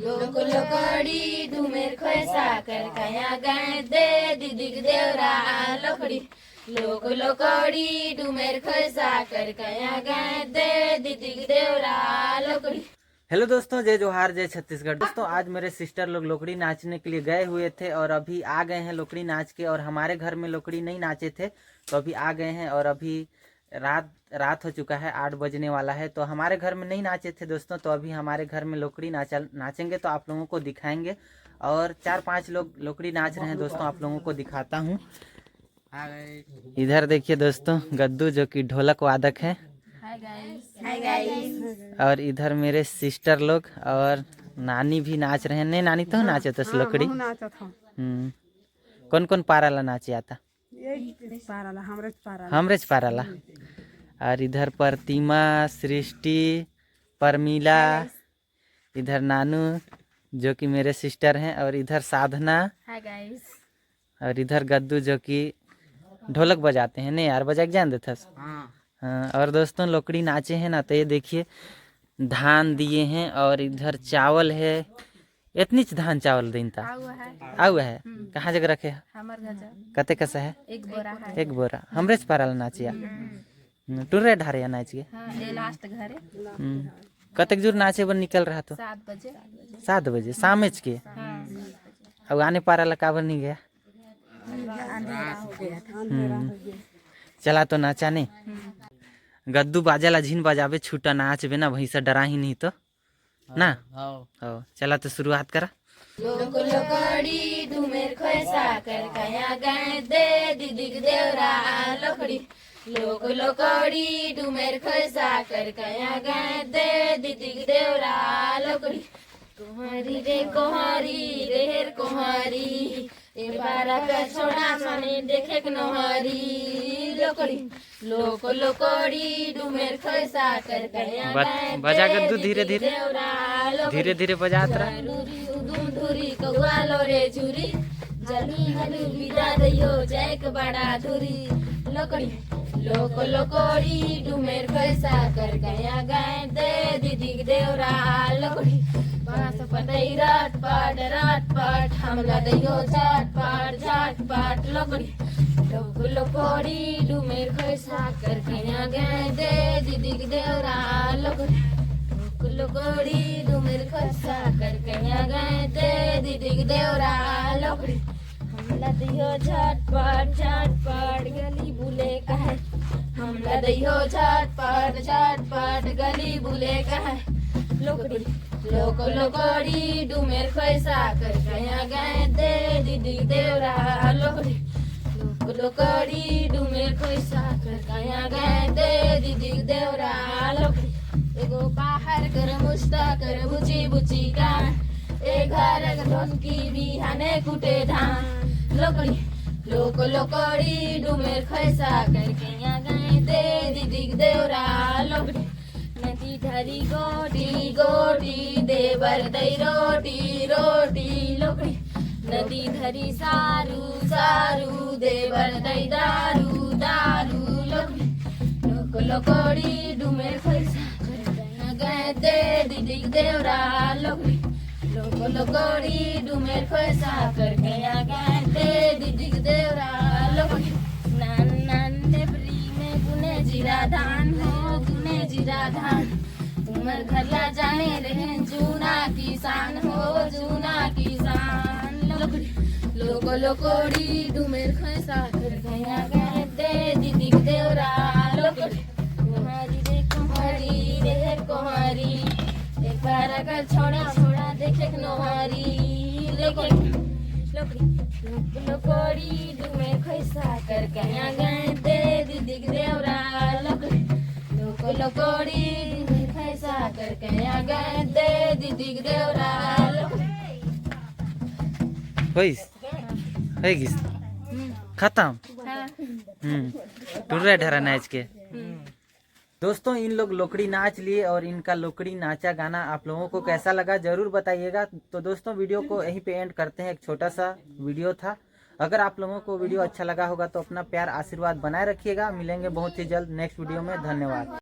लोक लोकड़ी डूमेर खोसा कर कया गए दे दीदी देवरा लोकड़ी लोक लोकड़ी डूमेर खोसा कर कया गए दे दीदी देवरा लोकड़ी। हेलो दोस्तों, जय जोहार, जय छत्तीसगढ़। दोस्तों आज मेरे सिस्टर लोग लोकड़ी नाचने के लिए गए हुए थे और अभी आ गए हैं लोकड़ी नाच के। और हमारे घर में लोकड़ी नहीं नाचे थे तो अभी आ गए हैं और अभी रात हो चुका है, 8 बजने वाला है। तो हमारे घर में नहीं नाचे थे दोस्तों, तो अभी हमारे घर में लोकड़ी नाचेंगे तो आप लोगों को दिखाएंगे। और 4-5 लोग लोकड़ी नाच रहे हैं दोस्तों, आप लोगों को दिखाता हूँ। इधर देखिए दोस्तों, गद्दू जो कि ढोलक वादक है। Hi guys. और इधर मेरे सिस्टर लोग और नानी भी नाच रहे हैं। नहीं नानी तो नाचे तो लोकड़ी। कौन कौन पाराला नाचे आता? हमरेज पाराला। और इधर प्रतिमा, सृष्टि, परमीला, इधर नानू जो कि मेरे सिस्टर हैं, और इधर साधना। Hi guys. और इधर गद्दू जो कि ढोलक बजाते हैं। नहीं यार, बजा के जान देता। हाँ। और दोस्तों लोकड़ी नाचे हैं ना, तो ये देखिए धान दिए हैं और इधर चावल है। इतनी धान चावल देता आउ है। कहाँ जगह रखे है? कते कैसा है? एक बोरा हमरे पारा नाचिया टूरे ढारे नाच के। कतेक जोर नाचे बन निकल रहा तो 7 बजे शामेज के। अब आने पारा ला काबर नहीं गया? चला तो नाचा नहीं। गद्दू बाजा झीन बजाबे छूटा नाच बे ना, भैंसा डरा ही नहीं तो ना। हो चला तो शुरुआत करा। लोक लोकड़ी डूमेर खोसा कर कया गए दे दीदी देवरा लोकड़ी लोक लोकड़ी डूमेर खोसा कर कया गए दे दीदी देवरा लोकड़ी। कुंवारी रे कुंवारी रेहर कुंवारी ए बारा का छोड़ा माने देखे नोहरी लोकड़ी लोक लोकड़ी डूमेर खोसा कर कया गए बजा गद्दू धीरे धीरे धीरे धीरे बजात रहा। धुरी कौआलो रे झुरी जनी हलू बिदा दयो जैक बड़ा धुरी लोकड़ी लोक लोकड़ी डूमेर खोसा कर गया गए दे दीदी देवरा लोकड़ी। बांस पतई रात पाट हमला दयो झाट पाट लोकड़ी लोक लोकड़ी डूमेर खोसा कर गया गए दे दीदी देवरा लोकड़ी लोक लोकड़ी डूमेर खोसा कर गया गए दे दीदी देवरा लोकड़ी। हमला दयो झटपट गली बुले कहे हमला दयो झटपट गली बुले कहे लोकड़ी लोक लोकड़ी डूमेर खोसा कर गया गए दे दीदी देवरा लोकड़ी लोक लोकड़ी डूमेर खोसा कर गया गए दे दीदी देवरा लोकड़ी। एगो बाहर कर मुस्ता कर बुची बुची का ए घर ढोलकी बिहाने कुटे धान लोकड़ी लोक लोकड़ी डूमेर खोसा कर गया गए दे दीदी देवरा लोकड़ी। नदी धरी गोटी गोटी देवर दई रोटी रोटी लोकड़ी नदी धरी सारू सारू देवर दई दारू दारू लोकड़ी लोक लोकड़ी डूमेर खोसा कर गए दे दीदी देवरा लोकड़ी लोक लोकड़ी डूमेर खोसा कर गया गए दे दीदी देवरा लोकड़ी। नान नान देवरी में गुने जीरा धान हो गुने जीरा धान तुमर घर ला जाने रहे जूना किसान हो जूना किसान लोकड़ी लोक लोकड़ी डूमेर खोसा कर गया गए दे दीदी देवरा लोकड़ी। कुंवारी रे कुंवारी रे कुंवारी एक बार का छोड़ा देखे नोहारी लोकड़ी लोकड़ी लोक लोकड़ी डूमेर खोसा कर गया गए दे दीदी देवरा लोकड़ी लोक लोकड़ी डूमेर खोसा कर गया गए दे दीदी देवरा लोकड़ी। होइस खत्म। टूरे ढरा नाच के। दोस्तों इन लोग लोकड़ी नाच लिए और इनका लोकड़ी नाचा गाना आप लोगों को कैसा लगा जरूर बताइएगा। तो दोस्तों वीडियो को यहीं पे एंड करते हैं। एक छोटा सा वीडियो था। अगर आप लोगों को वीडियो अच्छा लगा होगा तो अपना प्यार आशीर्वाद बनाए रखिएगा। मिलेंगे बहुत ही जल्द नेक्स्ट वीडियो में। धन्यवाद।